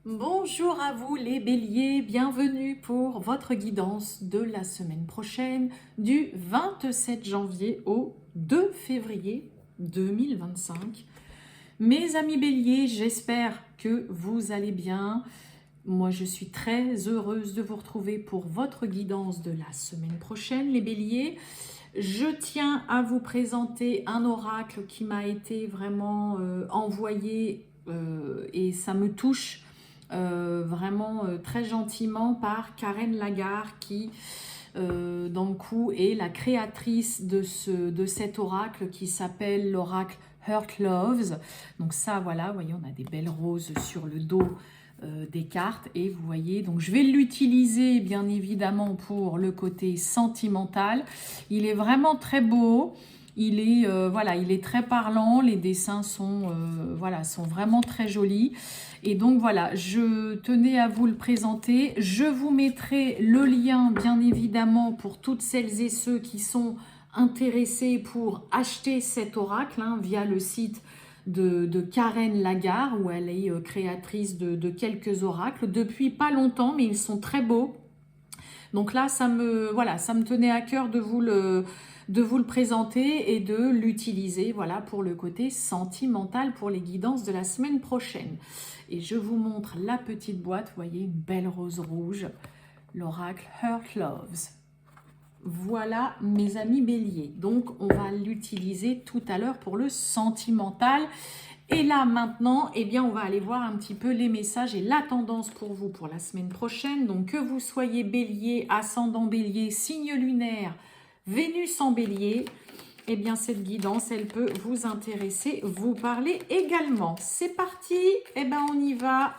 Bonjour à vous les béliers, bienvenue pour votre guidance de la semaine prochaine du 27 janvier au 2 février 2025. Mes amis béliers, j'espère que vous allez bien. Moi, je suis très heureuse de vous retrouver pour votre guidance de la semaine prochaine, les béliers. Je tiens à vous présenter un oracle qui m'a été vraiment envoyé et ça me touche vraiment très gentiment par Karen Lagarde qui dans le coup est la créatrice de cet oracle qui s'appelle l'oracle Heart Loves. Donc ça voilà, vous voyez on a des belles roses sur le dos des cartes et vous voyez donc je vais l'utiliser bien évidemment pour le côté sentimental. Il est vraiment très beau. Il est voilà, il est très parlant. Les dessins sont voilà, sont vraiment très jolis. Et donc voilà, je tenais à vous le présenter. Je vous mettrai le lien bien évidemment pour toutes celles et ceux qui sont intéressés pour acheter cet oracle via le site de Karen Lagarde où elle est créatrice de quelques oracles depuis pas longtemps, mais ils sont très beaux. Donc là, voilà, ça me tenait à cœur de vous le présenter et de l'utiliser voilà, pour le côté sentimental pour les guidances de la semaine prochaine. Et je vous montre la petite boîte, vous voyez, une belle rose rouge, l'oracle Heart Loves. Voilà mes amis béliers. Donc on va l'utiliser tout à l'heure pour le sentimental. Et là maintenant, eh bien, on va aller voir un petit peu les messages et la tendance pour vous pour la semaine prochaine. Donc que vous soyez bélier, ascendant bélier, signe lunaire, Vénus en bélier, eh bien cette guidance, elle peut vous intéresser, vous parler également. C'est parti, eh bien on y va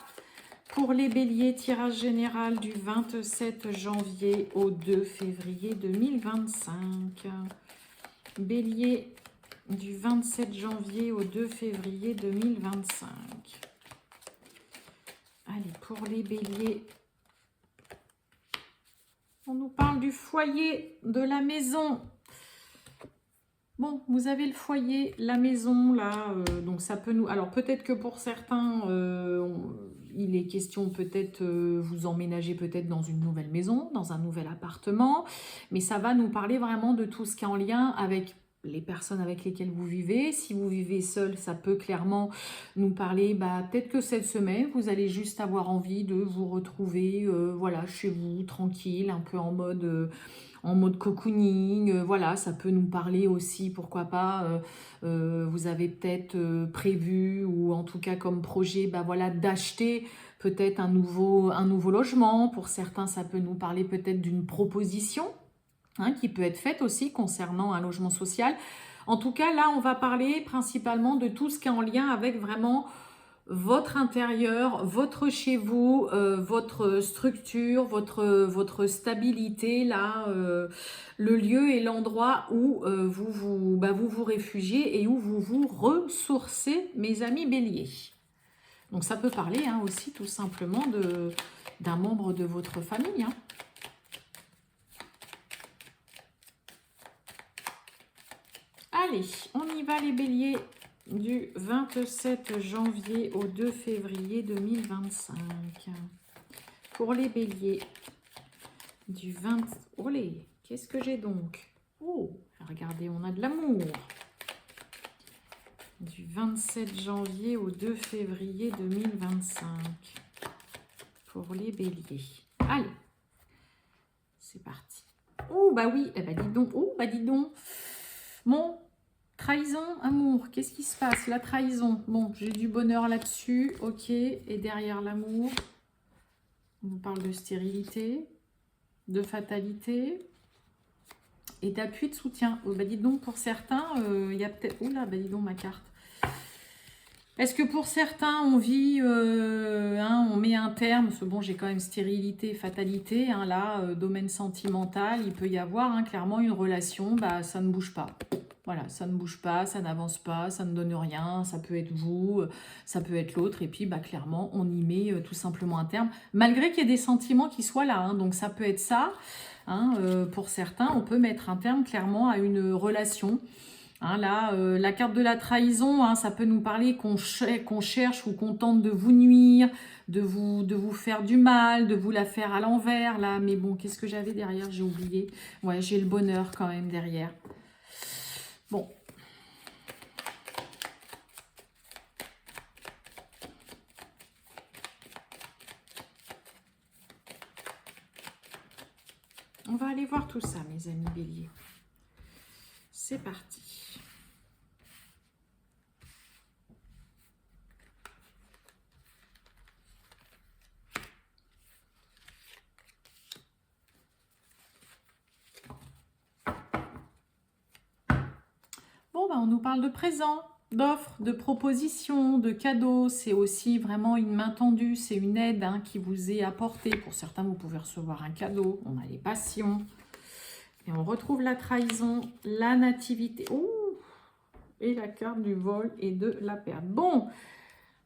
pour les béliers, tirage général du 27 janvier au 2 février 2025. Bélier du 27 janvier au 2 février 2025. Allez, pour les béliers, on nous parle du foyer, de la maison. Bon, vous avez le foyer, la maison, là, donc ça peut nous... Alors peut-être que pour certains, il est question peut-être, vous emménager peut-être dans une nouvelle maison, dans un nouvel appartement, mais ça va nous parler vraiment de tout ce qui est en lien avec les personnes avec lesquelles vous vivez. Si vous vivez seul, ça peut clairement nous parler, peut-être que cette semaine, vous allez juste avoir envie de vous retrouver, voilà, chez vous, tranquille, un peu en mode cocooning, voilà, ça peut nous parler aussi, pourquoi pas, vous avez peut-être prévu, ou en tout cas comme projet, voilà, d'acheter peut-être un nouveau logement. Pour certains, ça peut nous parler peut-être d'une proposition qui peut être faite aussi concernant un logement social. En tout cas, là, on va parler principalement de tout ce qui est en lien avec vraiment votre intérieur, votre chez vous, votre structure, votre stabilité, là, le lieu et l'endroit où vous vous réfugiez et où vous vous ressourcez, mes amis béliers. Donc ça peut parler aussi tout simplement d'un membre de votre famille. Allez, on y va les béliers du 27 janvier au 2 février 2025. Pour les béliers du 20... Olé, qu'est-ce que j'ai donc? Oh, regardez, on a de l'amour. Du 27 janvier au 2 février 2025. Pour les béliers. Allez, c'est parti. Oh, bah oui, dis donc. Oh, dis donc. Bon, trahison, amour, qu'est-ce qui se passe? La trahison, bon, j'ai du bonheur là-dessus, ok. Et derrière l'amour, on vous parle de stérilité, de fatalité et d'appui de soutien. Oh, dites donc, pour certains, il y a peut-être... Oula, dis donc ma carte. Est-ce que pour certains, on vit, on met un terme, parce que bon, j'ai quand même stérilité, fatalité, là, domaine sentimental, il peut y avoir clairement une relation, ça ne bouge pas. Voilà, ça ne bouge pas, ça n'avance pas, ça ne donne rien, ça peut être vous, ça peut être l'autre, et puis clairement, on y met tout simplement un terme, malgré qu'il y ait des sentiments qui soient là, donc ça peut être ça, pour certains, on peut mettre un terme clairement à une relation, Hein, là, la carte de la trahison, hein, ça peut nous parler qu'on cherche ou qu'on tente de vous nuire, de vous faire du mal, de vous la faire à l'envers, là. Mais bon, qu'est-ce que j'avais derrière? J'ai oublié. Ouais, j'ai le bonheur quand même derrière. Bon. On va aller voir tout ça, mes amis béliers. C'est parti. Bon, ben, on nous parle de présents, d'offres, de propositions, de cadeaux. C'est aussi vraiment une main tendue, c'est une aide hein, qui vous est apportée. Pour certains, vous pouvez recevoir un cadeau. On a les passions. Et on retrouve la trahison, la nativité. Ouh, et la carte du vol et de la perte. Bon,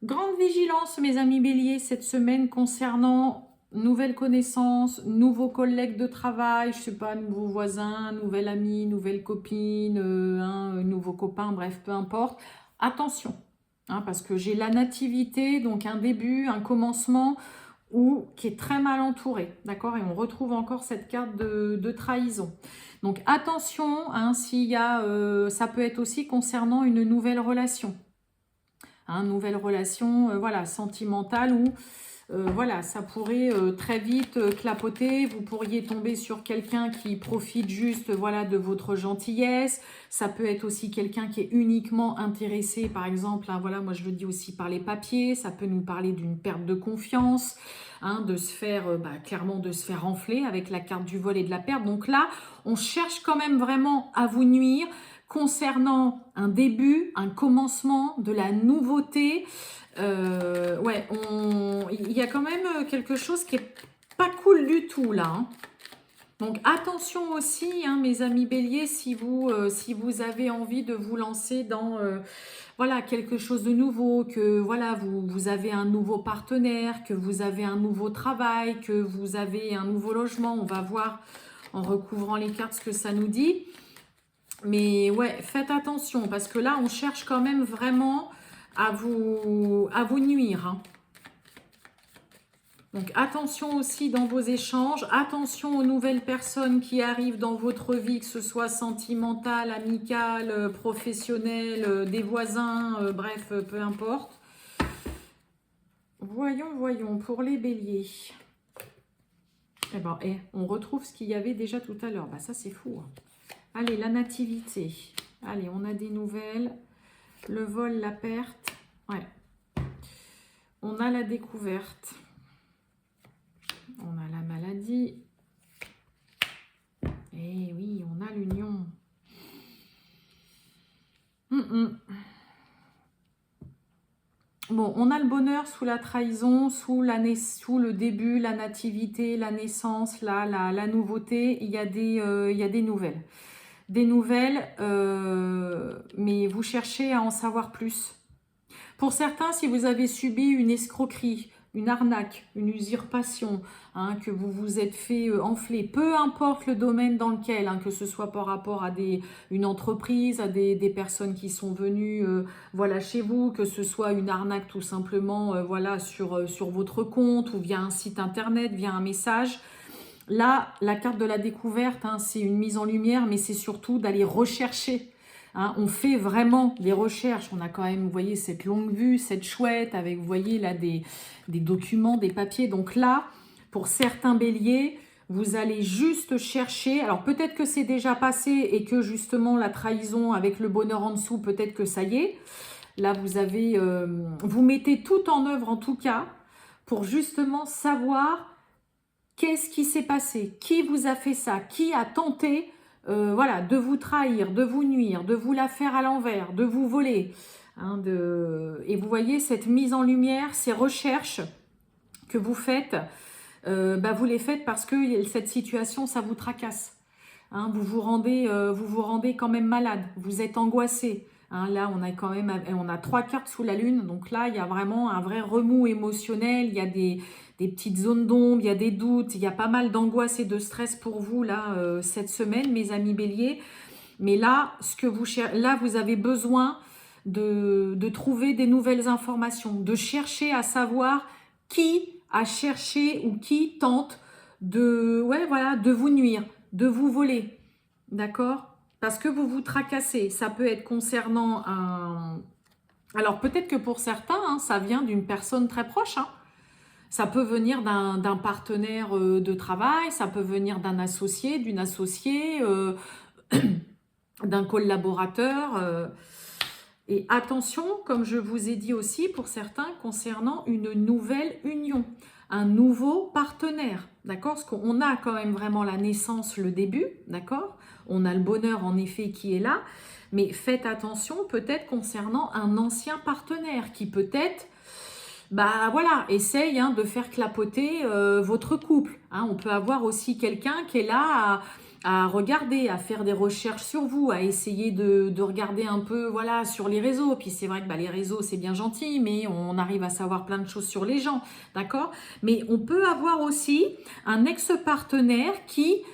grande vigilance, mes amis béliers, cette semaine concernant nouvelles connaissances, nouveaux collègues de travail, je sais pas, nouveaux voisins, nouvelle amie, nouvelle copine, nouveau copain, bref, peu importe. Attention, hein, parce que j'ai la nativité, donc un début, un commencement, ou qui est très mal entouré, d'accord? Et on retrouve encore cette carte de trahison. Donc attention, hein, s'il y a, ça peut être aussi concernant une nouvelle relation. Hein, nouvelle relation, voilà, sentimentale ou voilà, ça pourrait très vite clapoter. Vous pourriez tomber sur quelqu'un qui profite juste voilà, de votre gentillesse. Ça peut être aussi quelqu'un qui est uniquement intéressé, par exemple, hein, voilà, moi je le dis aussi par les papiers. Ça peut nous parler d'une perte de confiance, hein, de se faire, clairement de se faire enfler avec la carte du vol et de la perte. Donc là, on cherche quand même vraiment à vous nuire concernant un début, un commencement, de la nouveauté. Ouais, il y a quand même quelque chose qui est pas cool du tout là. Hein. Donc attention aussi, hein, mes amis béliers, si vous avez envie de vous lancer dans voilà, quelque chose de nouveau, que voilà, vous avez un nouveau partenaire, que vous avez un nouveau travail, que vous avez un nouveau logement. On va voir en recouvrant les cartes ce que ça nous dit. Mais ouais, faites attention parce que là, on cherche quand même vraiment à vous nuire. Hein. Donc attention aussi dans vos échanges, attention aux nouvelles personnes qui arrivent dans votre vie, que ce soit sentimentale, amicale, professionnelle, des voisins, bref, peu importe. Voyons, pour les béliers. Eh ben, on retrouve ce qu'il y avait déjà tout à l'heure. Bah, ça, c'est fou. Hein. Allez, la nativité. Allez, on a des nouvelles. Le vol, la perte. Ouais. On a la découverte. On a la maladie. Et oui, on a l'union. Bon, on a le bonheur sous la trahison, sous le début, la nativité, la naissance, la nouveauté. Il y a des nouvelles. Des nouvelles, mais vous cherchez à en savoir plus. Pour certains, si vous avez subi une escroquerie, une arnaque, une usurpation, hein, que vous vous êtes fait enfler, peu importe le domaine dans lequel, hein, que ce soit par rapport à une entreprise, à des personnes qui sont venues voilà, chez vous, que ce soit une arnaque tout simplement voilà, sur votre compte ou via un site internet, via un message. Là, la carte de la découverte, hein, c'est une mise en lumière, mais c'est surtout d'aller rechercher. Hein, on fait vraiment des recherches. On a quand même, vous voyez, cette longue vue, cette chouette, avec, vous voyez, là, des documents, des papiers. Donc là, pour certains béliers, vous allez juste chercher. Alors, peut-être que c'est déjà passé et que, justement, la trahison avec le bonheur en dessous, peut-être que ça y est. Là, vous mettez tout en œuvre, en tout cas, pour justement savoir qu'est-ce qui s'est passé, qui vous a fait ça, qui a tenté voilà, de vous trahir, de vous nuire, de vous la faire à l'envers, de vous voler. Hein, et vous voyez cette mise en lumière, ces recherches que vous faites, vous les faites parce que cette situation, ça vous tracasse. Hein, vous vous rendez quand même malade, vous êtes angoissé. Hein, là, on a 3 cartes sous la lune, donc là, il y a vraiment un vrai remous émotionnel, il y a des petites zones d'ombre, il y a des doutes, il y a pas mal d'angoisse et de stress pour vous là cette semaine, mes amis béliers. Mais là, là, vous avez besoin de trouver des nouvelles informations, de chercher à savoir qui a cherché ou qui tente ouais, voilà, de vous nuire, de vous voler. D'accord? Parce que vous vous tracassez. Ça peut être concernant un... Alors peut-être que pour certains, hein, ça vient d'une personne très proche. Hein. Ça peut venir d'un partenaire de travail, ça peut venir d'un associé, d'une associée, d'un collaborateur. Et attention, comme je vous ai dit aussi, pour certains, concernant une nouvelle union, un nouveau partenaire, d'accord? Parce qu'on a quand même vraiment la naissance, le début, d'accord? On a le bonheur, en effet, qui est là. Mais faites attention, peut-être concernant un ancien partenaire qui peut-être, bah voilà, essaye hein, de faire clapoter votre couple. Hein. On peut avoir aussi quelqu'un qui est là à regarder, à faire des recherches sur vous, à essayer de regarder un peu voilà sur les réseaux. Puis c'est vrai que bah, les réseaux c'est bien gentil, mais on arrive à savoir plein de choses sur les gens, d'accord? Mais on peut avoir aussi un ex-partenaire qui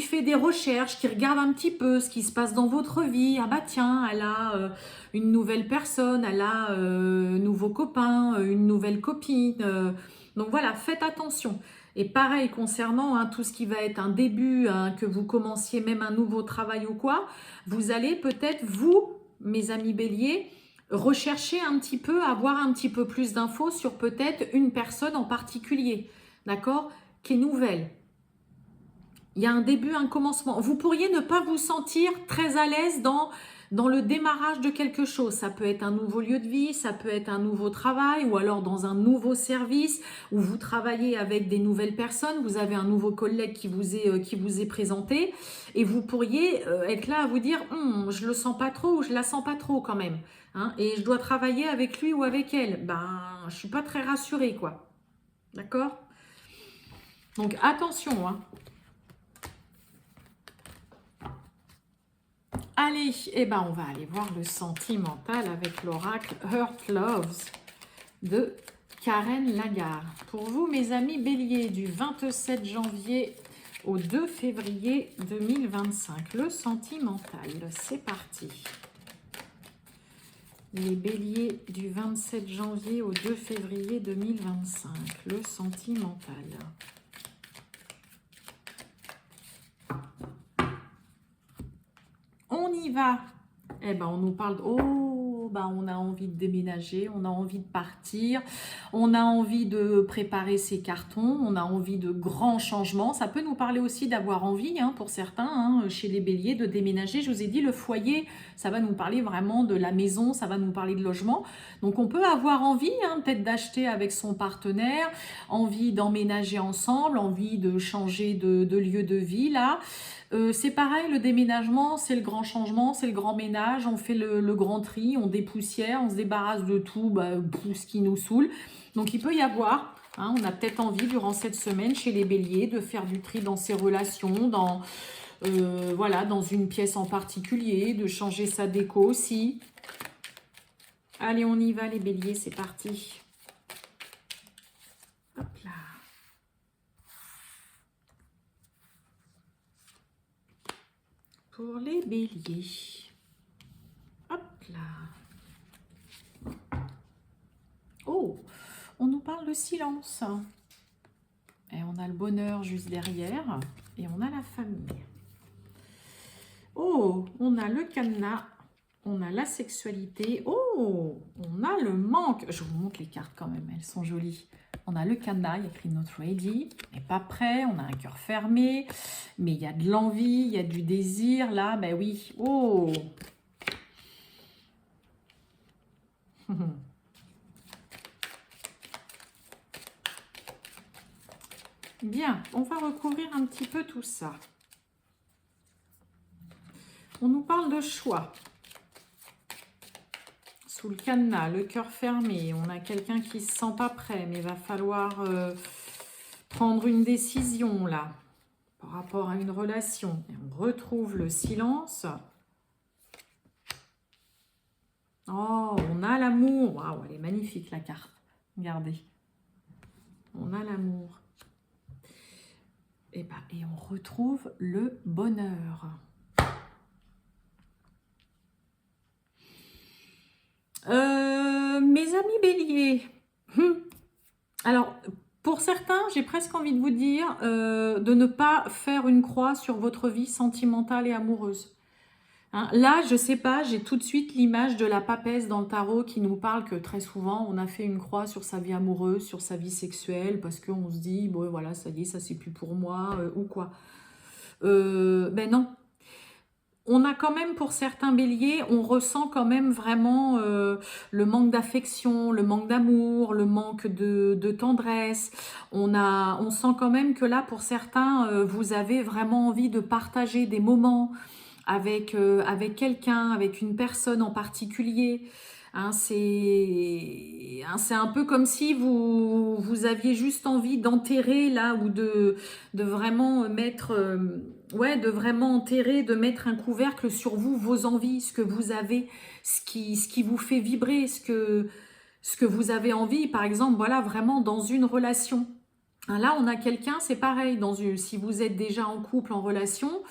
fait des recherches, qui regarde un petit peu ce qui se passe dans votre vie. Ah bah tiens, elle a une nouvelle personne, elle a un nouveau copain, une nouvelle copine. Donc voilà, faites attention. Et pareil concernant hein, tout ce qui va être un début, hein, que vous commenciez même un nouveau travail ou quoi, vous allez peut-être, vous, mes amis béliers, rechercher un petit peu, avoir un petit peu plus d'infos sur peut-être une personne en particulier, d'accord, qui est nouvelle. Il y a un début, un commencement. Vous pourriez ne pas vous sentir très à l'aise dans le démarrage de quelque chose. Ça peut être un nouveau lieu de vie, ça peut être un nouveau travail ou alors dans un nouveau service où vous travaillez avec des nouvelles personnes. Vous avez un nouveau collègue qui vous est présenté et vous pourriez être là à vous dire je le sens pas trop ou je la sens pas trop quand même. Hein, et je dois travailler avec lui ou avec elle. Ben, je suis pas très rassurée quoi. D'accord? Donc attention, hein. Allez, eh ben on va aller voir le sentimental avec l'oracle Hurt Loves de Karen Lagarde. Pour vous, mes amis béliers, du 27 janvier au 2 février 2025. Le sentimental, c'est parti. Les béliers du 27 janvier au 2 février 2025. Le sentimental. On y va. Eh ben, on nous parle on a envie de déménager, on a envie de partir, on a envie de préparer ses cartons, on a envie de grands changements. Ça peut nous parler aussi d'avoir envie, hein, pour certains, hein, chez les béliers, de déménager. Je vous ai dit, le foyer, ça va nous parler vraiment de la maison, ça va nous parler de logement. Donc, on peut avoir envie, hein, peut-être d'acheter avec son partenaire, envie d'emménager ensemble, envie de changer de lieu de vie, là. C'est pareil, le déménagement, c'est le grand changement, c'est le grand ménage, on fait le grand tri, on dépoussière, on se débarrasse de tout, ce qui nous saoule. Donc il peut y avoir, hein, on a peut-être envie durant cette semaine chez les béliers de faire du tri dans ses relations, voilà, dans une pièce en particulier, de changer sa déco aussi. Allez, on y va les béliers, c'est parti. Hop là. Pour les béliers. Hop là. Oh, on nous parle de silence. Et on a le bonheur juste derrière. Et on a la famille. Oh, on a le cadenas. On a la sexualité. Oh, on a le manque. Je vous montre les cartes quand même, elles sont jolies. On a le cadenas, il y a écrit Not Ready, on n'est pas prêt, on a un cœur fermé, mais il y a de l'envie, il y a du désir, là, ben oui. Oh. Bien, on va recouvrir un petit peu tout ça. On nous parle de choix. Sous le cadenas, le cœur fermé, on a quelqu'un qui ne se sent pas prêt, mais il va falloir prendre une décision là, par rapport à une relation. Et on retrouve le silence. Oh, on a l'amour. Waouh, elle est magnifique la carte. Regardez. On a l'amour. Et on retrouve le bonheur. Mes amis béliers, alors pour certains, j'ai presque envie de vous dire de ne pas faire une croix sur votre vie sentimentale et amoureuse. Hein, là, je sais pas, j'ai tout de suite l'image de la papesse dans le tarot qui nous parle que très souvent, on a fait une croix sur sa vie amoureuse, sur sa vie sexuelle, parce qu'on se dit, bon voilà, ça y est, ça c'est plus pour moi, ou quoi. Ben non. On a quand même, pour certains béliers, on ressent quand même vraiment le manque d'affection, le manque d'amour, le manque de tendresse. On sent quand même que là, pour certains, vous avez vraiment envie de partager des moments avec quelqu'un, avec une personne en particulier. Hein, c'est un peu comme si vous aviez juste envie d'enterrer là ou de vraiment mettre, ouais, de vraiment enterrer, de mettre un couvercle sur vous, vos envies, ce que vous avez, ce qui vous fait vibrer, ce que vous avez envie, par exemple, voilà, vraiment dans une relation. Hein, là, on a quelqu'un, c'est pareil, si vous êtes déjà en couple, en relation,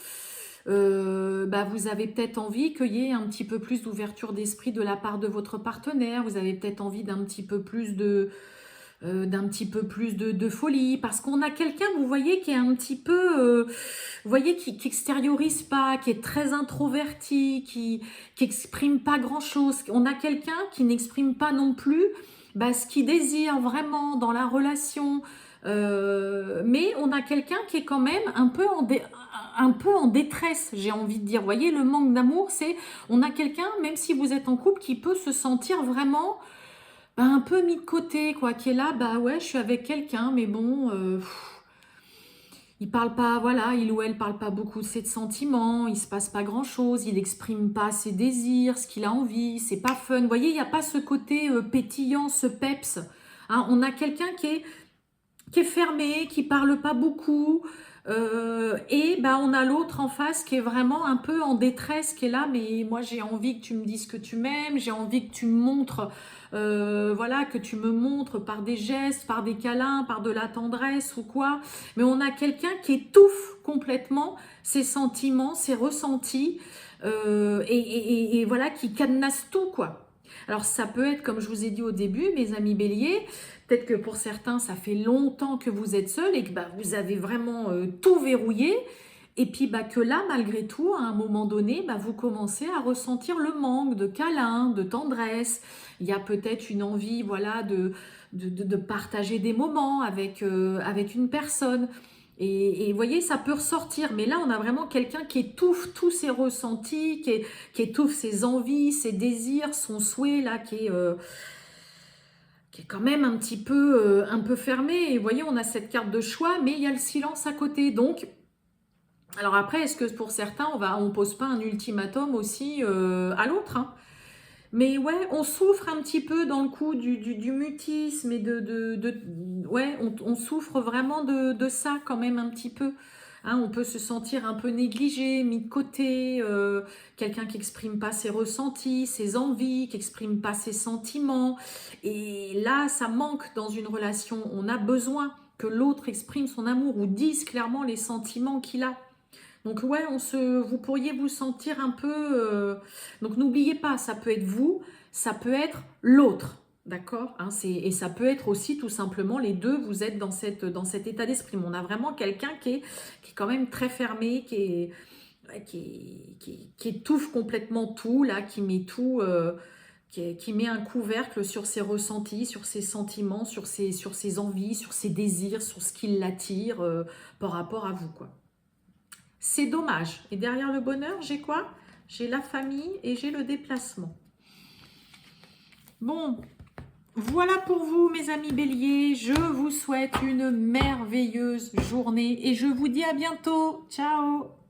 bah vous avez peut-être envie qu'il y ait un petit peu plus d'ouverture d'esprit de la part de votre partenaire, vous avez peut-être envie d'un petit peu plus de folie, parce qu'on a quelqu'un, vous voyez, qui est un petit peu, vous voyez, qui extériorise pas, qui est très introverti, qui exprime pas grand-chose. On a quelqu'un qui n'exprime pas non plus bah, ce qu'il désire vraiment dans la relation. Mais on a quelqu'un qui est quand même un peu en détresse, j'ai envie de dire. Vous voyez, le manque d'amour, c'est, on a quelqu'un, même si vous êtes en couple, qui peut se sentir vraiment bah, un peu mis de côté, quoi, qui est là, bah ouais, je suis avec quelqu'un, mais bon, il parle pas, voilà, il ou elle parle pas beaucoup de ses sentiments, il se passe pas grand-chose, il exprime pas ses désirs, ce qu'il a envie, c'est pas fun. Vous voyez, il n'y a pas ce côté pétillant, ce peps. Hein, on a quelqu'un qui est fermé, qui parle pas beaucoup, et bah, on a l'autre en face qui est vraiment un peu en détresse, qui est là, mais moi j'ai envie que tu me dises que tu m'aimes, j'ai envie que tu me montres, voilà, que tu me montres par des gestes, par des câlins, par de la tendresse ou quoi, mais on a quelqu'un qui étouffe complètement ses sentiments, ses ressentis, et voilà, qui cadenasse tout, quoi. Alors ça peut être, comme je vous ai dit au début, mes amis béliers, peut-être que pour certains, ça fait longtemps que vous êtes seul et que bah, vous avez vraiment tout verrouillé. Et puis bah, que là, malgré tout, à un moment donné, bah, vous commencez à ressentir le manque de câlin, de tendresse. Il y a peut-être une envie, voilà, de partager des moments avec une personne. Et vous voyez, ça peut ressortir. Mais là, on a vraiment quelqu'un qui étouffe tous ses ressentis, qui étouffe ses envies, ses désirs, son souhait, là, qui est quand même un peu fermé. Et vous voyez, on a cette carte de choix, mais il y a le silence à côté. Donc, alors après, est-ce que pour certains, on pose pas un ultimatum aussi à l'autre, hein? Mais ouais, on souffre un petit peu dans le coup du mutisme et ouais, on souffre vraiment de ça quand même un petit peu. Hein, on peut se sentir un peu négligé, mis de côté, quelqu'un qui n'exprime pas ses ressentis, ses envies, qui n'exprime pas ses sentiments. Et là, ça manque dans une relation. On a besoin que l'autre exprime son amour ou dise clairement les sentiments qu'il a. Donc ouais, vous pourriez vous sentir un peu... Donc n'oubliez pas, ça peut être vous, ça peut être l'autre. D'accord, hein, et ça peut être aussi tout simplement les deux, vous êtes dans cet état d'esprit. Mais on a vraiment quelqu'un qui est quand même très fermé, qui étouffe complètement tout, là, qui met tout, qui met un couvercle sur ses ressentis, sur ses sentiments, sur ses envies, sur ses désirs, sur ce qui l'attire par rapport à vous, quoi. C'est dommage. Et derrière le bonheur, j'ai quoi? J'ai la famille et j'ai le déplacement. Bon, voilà pour vous, mes amis béliers. Je vous souhaite une merveilleuse journée et je vous dis à bientôt. Ciao!